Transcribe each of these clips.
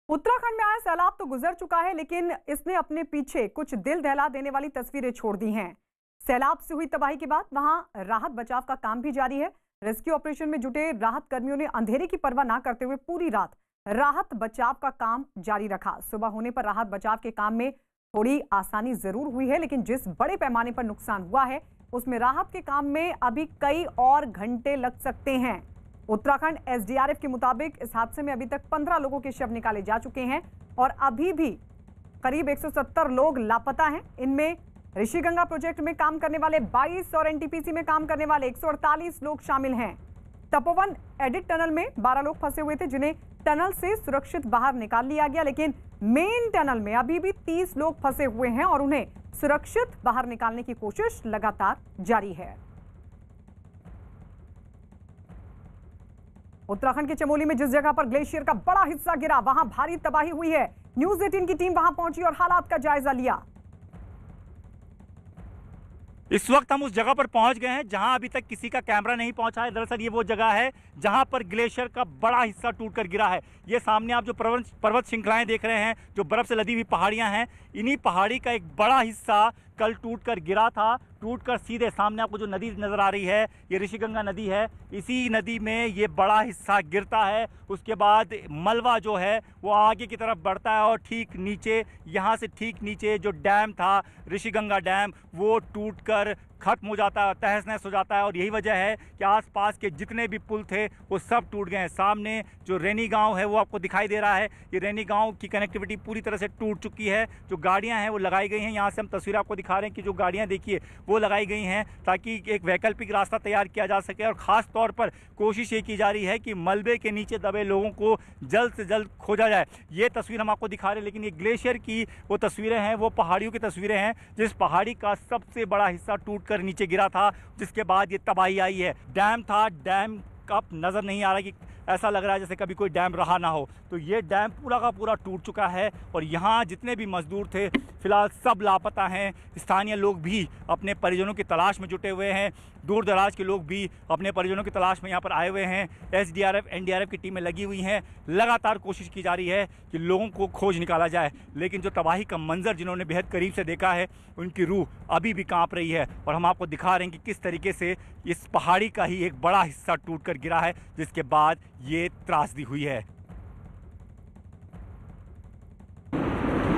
उत्तराखंड में आया सैलाब तो गुजर चुका है, लेकिन इसने अपने पीछे कुछ दिल दहला देने वाली तस्वीरें छोड़ दी हैं। सैलाब से हुई तबाही के बाद वहां राहत बचाव का काम भी जारी है। रेस्क्यू ऑपरेशन में जुटे राहत कर्मियों ने अंधेरे की परवाह न करते हुए पूरी रात राहत बचाव का काम जारी रखा। सुबह होने पर राहत बचाव के काम में थोड़ी आसानी जरूर हुई है, लेकिन जिस बड़े पैमाने पर नुकसान हुआ है उसमें राहत के काम में अभी कई और घंटे लग सकते हैं। उत्तराखंड एसडीआरएफ के मुताबिक इस हादसे में अभी तक 15 लोगों के शव निकाले जा चुके हैं और अभी भी करीब 170 लोग लापता हैं। इनमें ऋषिगंगा प्रोजेक्ट में काम करने वाले 22 और एनटीपीसी में काम करने वाले 148 लोग शामिल हैं। तपोवन एडिट टनल में 12 लोग फंसे हुए थे, जिन्हें टनल से सुरक्षित बाहर निकाल लिया गया, लेकिन मेन टनल में अभी भी 30 लोग फंसे हुए हैं और उन्हें सुरक्षित बाहर निकालने की कोशिश लगातार जारी है। उत्तराखंड के चमोली में जिस जगह पर ग्लेशियर का बड़ा हिस्सा गिरा, वहां भारी तबाही हुई है। न्यूज 18 की टीम वहां पहुंची और हालात का जायजा लिया। इस वक्त हम उस जगह पर पहुंच गए हैं जहां अभी तक किसी का कैमरा नहीं पहुंचा है। दरअसल ये वो जगह है जहां पर ग्लेशियर का बड़ा हिस्सा टूटकर गिरा है। ये सामने आप जो पर्वत श्रृंखलाएं देख रहे हैं, जो बर्फ से लदी हुई पहाड़ियां हैं, इन्हीं पहाड़ी का एक बड़ा हिस्सा कल टूटकर गिरा था। टूटकर सीधे सामने आपको जो नदी नज़र आ रही है, ये ऋषिगंगा नदी है। इसी नदी में ये बड़ा हिस्सा गिरता है। उसके बाद मलबा जो है वो आगे की तरफ बढ़ता है और ठीक नीचे, यहाँ से ठीक नीचे जो डैम था ऋषिगंगा डैम, वो टूटकर खत्म हो जाता है, तहस नहस हो जाता है। और यही वजह है कि आसपास के जितने भी पुल थे वो सब टूट गए हैं। सामने जो रैनी गांव है वो आपको दिखाई दे रहा है। ये रैनी गांव की कनेक्टिविटी पूरी तरह से टूट चुकी है। जो गाड़ियां हैं वो लगाई गई हैं। यहाँ से हम तस्वीर आपको दिखा रहे हैं कि जो गाड़ियां देखिए वो लगाई गई हैं ताकि एक वैकल्पिक रास्ता तैयार किया जा सके। और ख़ास तौर पर कोशिश ये की जा रही है कि मलबे के नीचे दबे लोगों को जल्द से जल्द खोजा जाए। ये तस्वीर हम आपको दिखा रहे हैं, लेकिन ये ग्लेशियर की वो तस्वीरें हैं, वो पहाड़ियों की तस्वीरें हैं जिस पहाड़ी का सबसे बड़ा हिस्सा टूटकर नीचे गिरा था, जिसके बाद ये तबाही आई है। डैम था, डैम का नज़र नहीं आ रहा कि ऐसा लग रहा है जैसे कभी कोई डैम रहा ना हो। तो ये डैम पूरा का पूरा टूट चुका है और यहाँ जितने भी मजदूर थे फिलहाल सब लापता हैं। स्थानीय लोग भी अपने परिजनों की तलाश में जुटे हुए हैं। दूर दराज के लोग भी अपने परिजनों की तलाश में यहाँ पर आए हुए हैं। एसडीआरएफ एनडीआरएफ की टीमें लगी हुई हैं। लगातार कोशिश की जा रही है कि लोगों को खोज निकाला जाए, लेकिन जो तबाही का मंजर जिन्होंने बेहद करीब से देखा है उनकी रूह अभी भी कांप रही है। और हम आपको दिखा रहे हैं कि किस तरीके से इस पहाड़ी का ही एक बड़ा हिस्सा टूट कर गिरा है, जिसके बाद ये त्रासदी हुई है।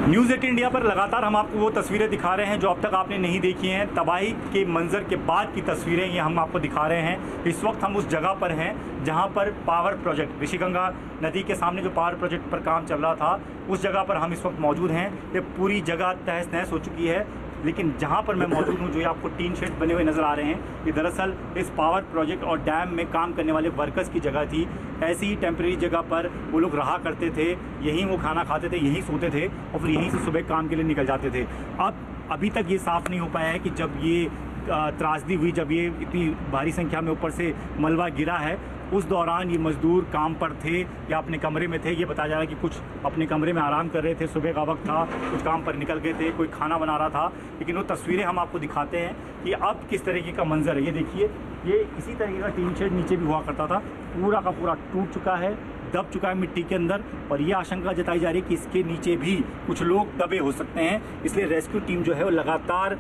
न्यूज़ 18 इंडिया पर लगातार हम आपको वो तस्वीरें दिखा रहे हैं जो अब तक आपने नहीं देखी हैं। तबाही के मंजर के बाद की तस्वीरें ये हम आपको दिखा रहे हैं। इस वक्त हम उस जगह पर हैं जहां पर पावर प्रोजेक्ट, ऋषिगंगा नदी के सामने जो पावर प्रोजेक्ट पर काम चल रहा था, उस जगह पर हम इस वक्त मौजूद हैं। ये पूरी जगह तहस नहस हो चुकी है, लेकिन जहां पर मैं मौजूद हूं, जो ये आपको टीन शेड बने हुए नज़र आ रहे हैं, ये दरअसल इस पावर प्रोजेक्ट और डैम में काम करने वाले वर्कर्स की जगह थी। ऐसी ही टेम्प्रेरी जगह पर वो लोग रहा करते थे, यहीं वो खाना खाते थे, यहीं सोते थे और फिर यहीं से सुबह काम के लिए निकल जाते थे। अभी तक ये साफ़ नहीं हो पाया है कि जब ये त्रासदी हुई, जब ये इतनी भारी संख्या में ऊपर से मलबा गिरा है, उस दौरान ये मज़दूर काम पर थे या अपने कमरे में थे। ये बताया जा रहा है कि कुछ अपने कमरे में आराम कर रहे थे, सुबह का वक्त था, कुछ काम पर निकल गए थे, कोई खाना बना रहा था। लेकिन वो तस्वीरें हम आपको दिखाते हैं कि अब किस तरीके का मंजर है। ये देखिए, ये इसी तरीके का टीन शेड नीचे भी हुआ करता था, पूरा का पूरा टूट चुका है, दब चुका है मिट्टी के अंदर। और ये आशंका जताई जा रही है कि इसके नीचे भी कुछ लोग दबे हो सकते हैं। इसलिए रेस्क्यू टीम जो है वो लगातार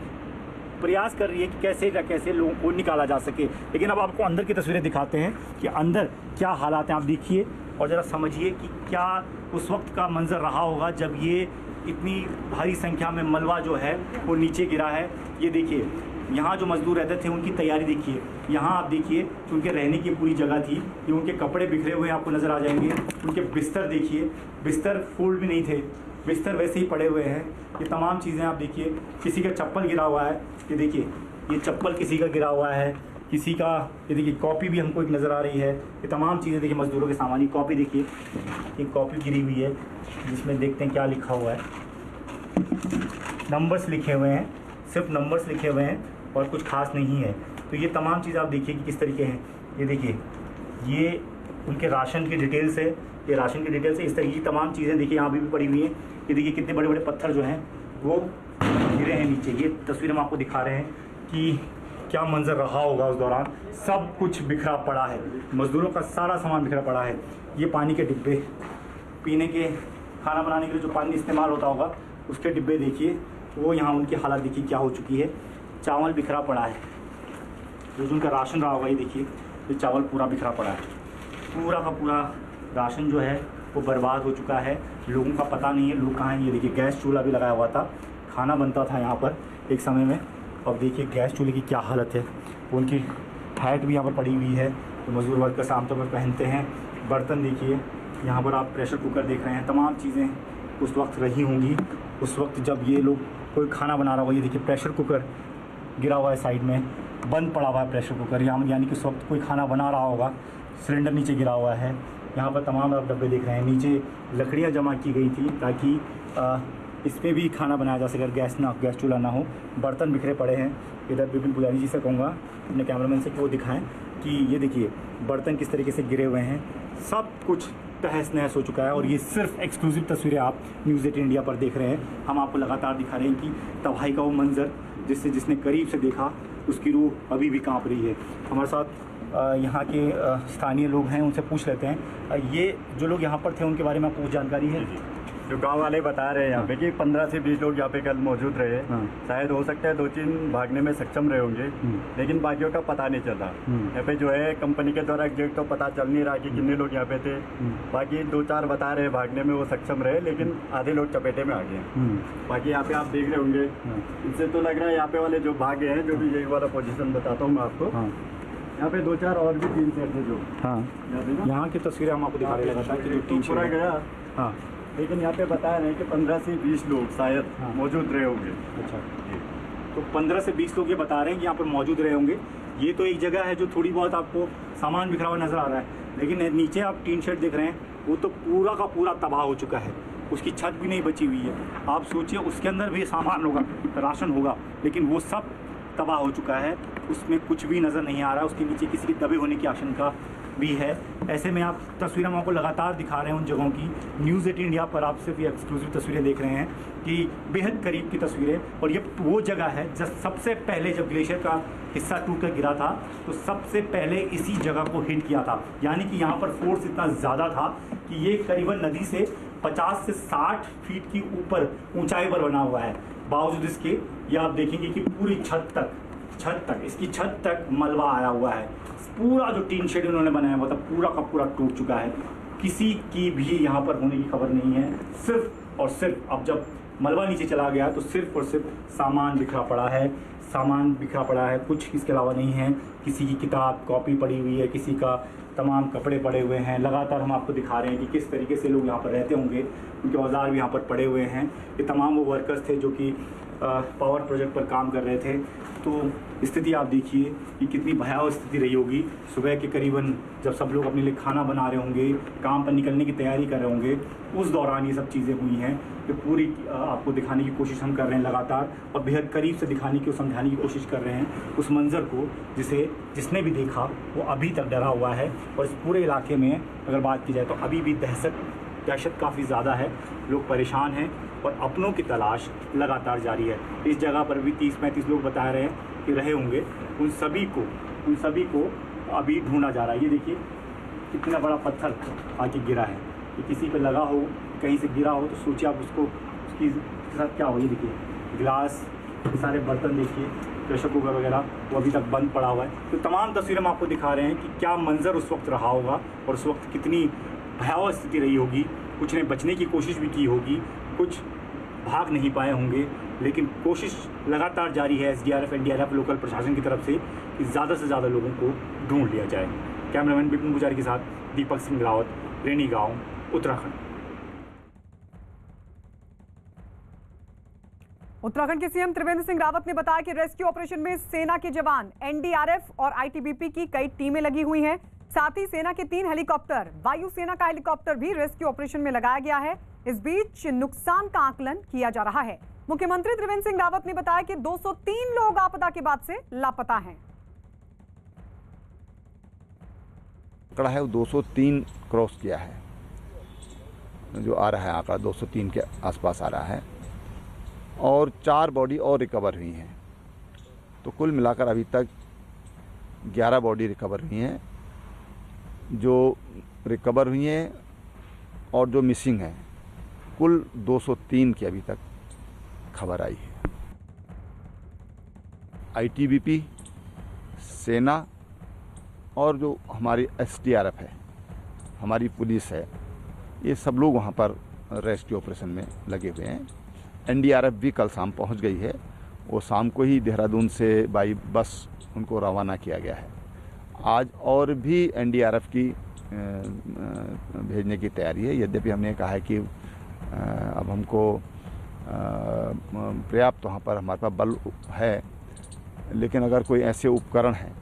प्रयास कर रही है कि कैसे न कैसे लोगों को निकाला जा सके। लेकिन अब आपको अंदर की तस्वीरें दिखाते हैं कि अंदर क्या हालात हैं। आप देखिए और ज़रा समझिए कि क्या उस वक्त का मंजर रहा होगा जब ये इतनी भारी संख्या में मलबा जो है वो नीचे गिरा है। ये देखिए, यहाँ जो मजदूर रहते थे उनकी तैयारी देखिए। यहाँ आप देखिए कि उनके रहने की पूरी जगह थी। ये उनके कपड़े बिखरे हुए आपको नज़र आ जाएंगे। उनके बिस्तर देखिए, बिस्तर फोल्ड भी नहीं थे, बिस्तर वैसे ही पड़े हुए हैं। ये तमाम चीज़ें आप देखिए, किसी का चप्पल गिरा हुआ है, ये देखिए, ये चप्पल किसी का गिरा हुआ है, किसी का, ये देखिए कॉपी भी हमको एक नज़र आ रही है। ये तमाम चीज़ें देखिए मज़दूरों के सामान। ये कॉपी देखिए, एक कॉपी गिरी हुई है जिसमें देखते हैं क्या लिखा हुआ है। नंबर्स लिखे हुए हैं, सिर्फ नंबर्स लिखे हुए हैं और कुछ खास नहीं है। तो ये तमाम चीज़ आप देखिए कि किस तरीके हैं। ये देखिए, ये उनके राशन की डिटेल्स है, ये राशन की डिटेल्स है। इस तरह की तमाम चीज़ें देखिए यहाँ भी पड़ी हुई हैं। ये देखिए कितने बड़े बड़े पत्थर जो हैं वो गिरे हैं नीचे। ये तस्वीर हम आपको दिखा रहे हैं कि क्या मंजर रहा होगा उस दौरान। सब कुछ बिखरा पड़ा है, मज़दूरों का सारा सामान बिखरा पड़ा है। ये पानी के डिब्बे, पीने के खाना बनाने के लिए जो पानी इस्तेमाल होता होगा उसके डिब्बे देखिए, वो यहाँ उनकी हालत देखिए क्या हो चुकी है। चावल बिखरा पड़ा है, जो उनका राशन रहा होगा, ये देखिए ये चावल पूरा बिखरा पड़ा है। पूरा का पूरा राशन जो है वो बर्बाद हो चुका है। लोगों का पता नहीं है लोग कहाँ हैं। ये देखिए गैस चूल्हा भी लगाया हुआ था, खाना बनता था यहाँ पर एक समय में। अब देखिए गैस चूल्हे की क्या हालत है। उनकी फैट भी यहाँ पर पड़ी हुई है, तो मज़दूर वर्कर्स आमतौर पर पहनते हैं। बर्तन देखिए, यहाँ पर आप प्रेशर कुकर देख रहे हैं। तमाम चीज़ें उस वक्त रही होंगी, उस वक्त जब ये लोग कोई खाना बना रहा होगा। ये देखिए प्रेशर कुकर गिरा हुआ है साइड में, बंद पड़ा हुआ है प्रेशर कुकर, यानी कि उस वक्त कोई खाना बना रहा होगा। सिलेंडर नीचे गिरा हुआ है। यहाँ पर तमाम आप डब्बे देख रहे हैं। नीचे लकड़ियाँ जमा की गई थी ताकि इसमें भी खाना बनाया जा सके, गैस चूल्हा ना हो। बर्तन बिखरे पड़े हैं। इधर विपिन पुजारी जी से कहूँगा अपने कैमरामैन से कि वो दिखाएं कि ये देखिए बर्तन किस तरीके से गिरे हुए हैं। सब कुछ तहस नहस हो चुका है। और ये सिर्फ एक्सक्लूसिव तस्वीरें आप न्यूज़ 18 इंडिया पर देख रहे हैं। हम आपको लगातार दिखा रहे हैं कि तबाही का वो मंजर जिसने करीब से देखा उसकी रूह अभी भी काँप रही है। हमारे साथ यहाँ के स्थानीय लोग हैं, उनसे पूछ लेते हैं। ये जो लोग यहाँ पर थे उनके बारे में आपको कुछ जानकारी है? जो गांव वाले बता रहे हैं यहाँ पे कि 15 से 20 लोग यहाँ पे कल मौजूद रहे। शायद हो सकता है 2-3 भागने में सक्षम रहे होंगे, लेकिन बाकियों का पता नहीं चला। यहाँ पे जो है कंपनी के द्वारा एग्जैक्ट तो पता चल नहीं रहा कि कितने लोग यहाँ पे थे। बाकी 2-4 बता रहे हैं भागने में वो सक्षम रहे, लेकिन आधे लोग चपेटे में आ गए। बाकी यहाँ पे आप देख रहे होंगे, इससे तो लग रहा है यहाँ पे वाले जो भागे हैं, जो भी यही वाला पोजिशन बताता हूँ मैं आपको। यहाँ पे 2-4 और भी टीन सेट है जो यहाँ की तस्वीरें हम आपको दिखा रहे लगातार कि जो टीन पूरा गया। हाँ, लेकिन यहाँ पे बता रहे हैं कि 15 से 20 लोग शायद मौजूद रहे होंगे। अच्छा, तो 15 से 20 लोग ये बता रहे हैं कि यहाँ पर मौजूद रहे होंगे। ये तो एक जगह है जो थोड़ी बहुत आपको सामान बिखरा हुआ नज़र आ रहा है, लेकिन नीचे आप टीन शेड देख रहे हैं, वो तो पूरा का पूरा तबाह हो चुका है। उसकी छत भी नहीं बची हुई है। आप सोचिए उसके अंदर भी सामान होगा, राशन होगा, लेकिन वो सब तबाह हो चुका है। उसमें कुछ भी नज़र नहीं आ रहा। उसके नीचे किसी की दबे होने की आशंका भी है। ऐसे में आप तस्वीरें हम आपको लगातार दिखा रहे हैं उन जगहों की। न्यूज़ 18 इंडिया पर आप सिर्फ ये एक्सक्लूसिव तस्वीरें देख रहे हैं कि बेहद करीब की तस्वीरें। और ये वो जगह है जब सबसे पहले जब ग्लेशियर का हिस्सा टूट कर गिरा था, तो सबसे पहले इसी जगह को हिट किया था। यानी कि यहाँ पर फोर्स इतना ज़्यादा था कि ये करीबन नदी से 50 से 60 फीट की ऊपर ऊंचाई पर बना हुआ है। बावजूद इसके ये आप देखेंगे कि पूरी इसकी छत तक मलबा आया हुआ है। पूरा जो टीन शेड उन्होंने बनाया हुआ था पूरा का पूरा टूट चुका है। किसी की भी यहाँ पर होने की खबर नहीं है। सिर्फ और सिर्फ अब जब मलबा नीचे चला गया तो सिर्फ और सिर्फ सामान बिखरा पड़ा है। कुछ इसके अलावा नहीं है। किसी की किताब कॉपी पड़ी हुई है, किसी का तमाम कपड़े पड़े हुए हैं। लगातार हम आपको दिखा रहे हैं कि किस तरीके से लोग यहाँ पर रहते होंगे। उनके औजार भी यहाँ पर पड़े हुए हैं। ये तमाम वो वर्कर्स थे जो कि पावर प्रोजेक्ट पर काम कर रहे थे। तो स्थिति आप देखिए कि कितनी भयावह स्थिति रही होगी। सुबह के करीबन जब सब लोग अपने लिए खाना बना रहे होंगे, काम पर निकलने की तैयारी कर रहे होंगे, उस दौरान ये सब चीज़ें हुई हैं। तो पूरी आपको दिखाने की कोशिश हम कर रहे हैं लगातार, और बेहद करीब से दिखाने की और समझाने की कोशिश कर रहे हैं उस मंज़र को जिसने भी देखा वो अभी तक डरा हुआ है। और इस पूरे इलाके में अगर बात की जाए तो अभी भी दहशत काफ़ी ज़्यादा है। लोग परेशान हैं और अपनों की तलाश लगातार जारी है। इस जगह पर भी 30-35 लोग बता रहे हैं कि रहे होंगे। उन सभी को अभी ढूंढा जा रहा है। ये देखिए कितना बड़ा पत्थर आके गिरा है। कि किसी पे लगा हो, कहीं से गिरा हो, तो सोचिए आप उसके साथ क्या हो। ये देखिए गिलास, सारे बर्तन देखिए, प्रेशर कुकर वगैरह वो अभी तक बंद पड़ा हुआ है। तो तमाम तस्वीरें हम आपको दिखा रहे हैं कि क्या मंजर उस वक्त रहा होगा और उस वक्त कितनी भयावह स्थिति रही होगी। कुछ ने बचने की कोशिश भी की होगी, कुछ भाग नहीं पाए होंगे, लेकिन कोशिश लगातार जारी है SDRF, NDRF, लोकल प्रशासन की तरफ से कि ज़्यादा से ज़्यादा लोगों को ढूंढ लिया जाए। कैमरामैन विपिन पुजारी के साथ दीपक सिंह रावत, रेनी गाँव, उत्तराखंड। उत्तराखंड के सीएम त्रिवेंद्र सिंह रावत ने बताया कि रेस्क्यू ऑपरेशन में सेना के जवान, NDRF और ITBP की कई टीमें लगी हुई हैं। साथ ही सेना के 3 हेलीकॉप्टर, वायुसेना का हेलीकॉप्टर भी रेस्क्यू ऑपरेशन में लगाया गया है। इस बीच नुकसान का आकलन किया जा रहा है। मुख्यमंत्री त्रिवेंद्र सिंह रावत ने बताया कि 203 लोग आपदा के बाद से लापता हैं। आंकड़ा है वो 203 क्रॉस किया है, जो आ रहा है आंकड़ा 203 के आसपास आ रहा है, और 4 बॉडी और रिकवर हुई हैं। तो कुल मिलाकर अभी तक 11 बॉडी रिकवर हुई हैं। जो रिकवर हुई हैं और जो मिसिंग हैं कुल 203 की अभी तक खबर आई है। ITBP, सेना और जो हमारी SDRF है, हमारी पुलिस है, ये सब लोग वहाँ पर रेस्क्यू ऑपरेशन में लगे हुए हैं। NDRF भी कल शाम पहुँच गई है। वो शाम को ही देहरादून से बाई बस उनको रवाना किया गया है। आज और भी NDRF की भेजने की तैयारी है। यद्यपि हमने कहा है कि अब हमको पर्याप्त वहाँ पर हमारे पास बल है, लेकिन अगर कोई ऐसे उपकरण हैं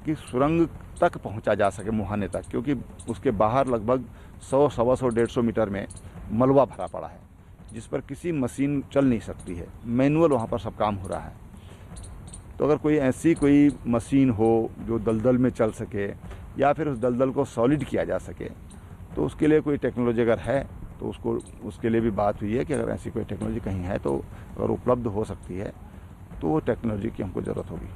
कि सुरंग तक पहुँचा जा सके, मुहाने तक, क्योंकि उसके बाहर लगभग 100, 125, 150 मीटर में मलबा भरा पड़ा है जिस पर किसी मशीन चल नहीं सकती है। मैनुअल वहाँ पर सब काम हो रहा है। तो अगर कोई ऐसी कोई मशीन हो जो दलदल में चल सके या फिर उस दलदल को सॉलिड किया जा सके, तो उसके लिए कोई टेक्नोलॉजी अगर है तो उसके लिए भी बात हुई है कि अगर ऐसी कोई टेक्नोलॉजी कहीं है तो अगर उपलब्ध हो सकती है तो वो टेक्नोलॉजी की हमको ज़रूरत होगी।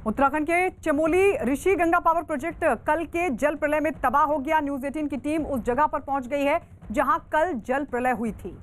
उत्तराखंड के चमोली ऋषि गंगा पावर प्रोजेक्ट कल के जल प्रलय में तबाह हो गया। न्यूज़ 18 की टीम उस जगह पर पहुंच गई है जहां कल जल प्रलय हुई थी।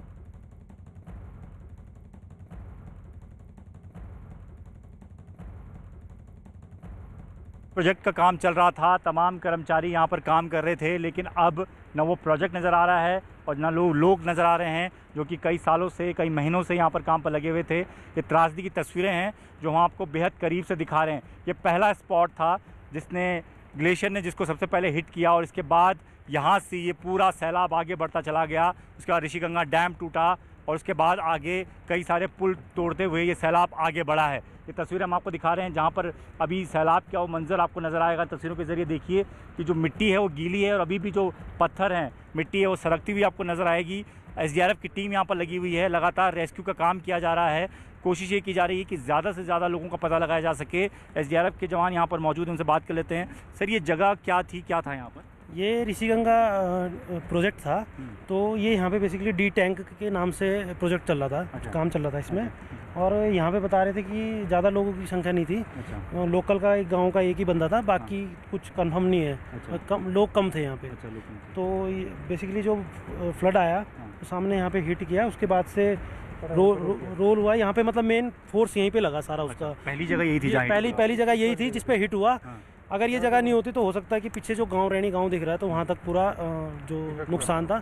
प्रोजेक्ट का काम चल रहा था, तमाम कर्मचारी यहाँ पर काम कर रहे थे, लेकिन अब न वो प्रोजेक्ट नज़र आ रहा है और न लोग नज़र आ रहे हैं जो कि कई सालों से, कई महीनों से यहाँ पर काम पर लगे हुए थे। ये त्रासदी की तस्वीरें हैं जो हम आपको बेहद करीब से दिखा रहे हैं। ये पहला स्पॉट था जिसने ग्लेशियर ने जिसको सबसे पहले हिट किया और इसके बाद यहाँ से ये पूरा सैलाब आगे बढ़ता चला गया। उसके बाद ऋषिगंगा डैम टूटा और उसके बाद आगे कई सारे पुल तोड़ते हुए ये सैलाब आगे बढ़ा है। ये तस्वीरें हम आपको दिखा रहे हैं जहाँ पर अभी सैलाब का वो मंजर आपको नज़र आएगा। तस्वीरों के ज़रिए देखिए कि जो मिट्टी है वो गीली है और अभी भी जो पत्थर हैं, मिट्टी है, वो सरकती हुई आपको नज़र आएगी। SDRF की टीम यहाँ पर लगी हुई है, लगातार रेस्क्यू का काम किया जा रहा है। कोशिश ये की जा रही है कि ज़्यादा से ज़्यादा लोगों का पता लगाया जा सके। SDRF के जवान यहाँ पर मौजूद हैं, उनसे बात कर लेते हैं। सर, ये जगह क्या था यहाँ पर? ये ऋषिगंगा प्रोजेक्ट था, तो ये यहाँ पे बेसिकली डी टैंक के नाम से प्रोजेक्ट चल रहा था। अच्छा। काम चल रहा था इसमें। और यहाँ पे बता रहे थे कि ज़्यादा लोगों की संख्या नहीं थी। अच्छा। लोकल का एक गांव का एक ही बंदा था, बाकी कुछ कंफर्म नहीं है। अच्छा। लोग कम थे यहाँ पे। अच्छा, तो बेसिकली जो फ्लड आया तो सामने यहाँ पे हिट किया, उसके बाद से रोल हुआ यहाँ पे। मतलब मेन फोर्स यहीं पे लगा सारा उसका। पहली जगह यही थी? पहली जगह यही थी जिस पे हिट हुआ। अगर ये जगह नहीं होती तो हो सकता है कि पीछे जो गांव रैनी गांव दिख रहा है तो वहाँ तक पूरा जो नुकसान था